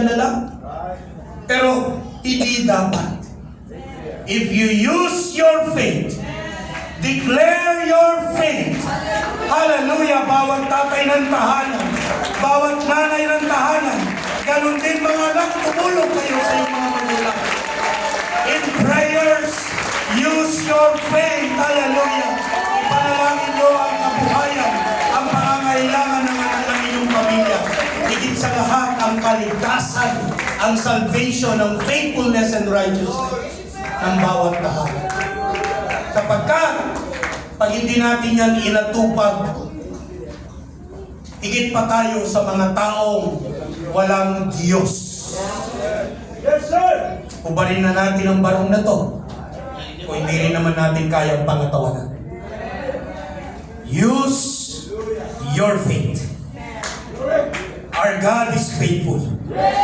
ka na lang. Pero hindi dapat. If you use your faith, declare your faith. Hallelujah! Bawat tatay ng tahanan, bawat nanay ng tahanan, ganun din mga anak, tumulong kayo sa iyong mga magulang. In prayers, use your faith. Hallelujah! Ipanalangin nyo ang kabuhayan, ang pangangailangan ng anak ng inyong pamilya. Higit sa lahat, ang kaligtasan, ang salvation, ang faithfulness and righteousness ng bawat tahanan. Sapagkat, pag hindi natin yan inatupag, higit pa tayo sa mga taong walang Diyos. Yes, sir! Ubarin na natin ang barong na to, o hindi rin naman natin kayang pangatawanan. Use your faith. Our God is faithful.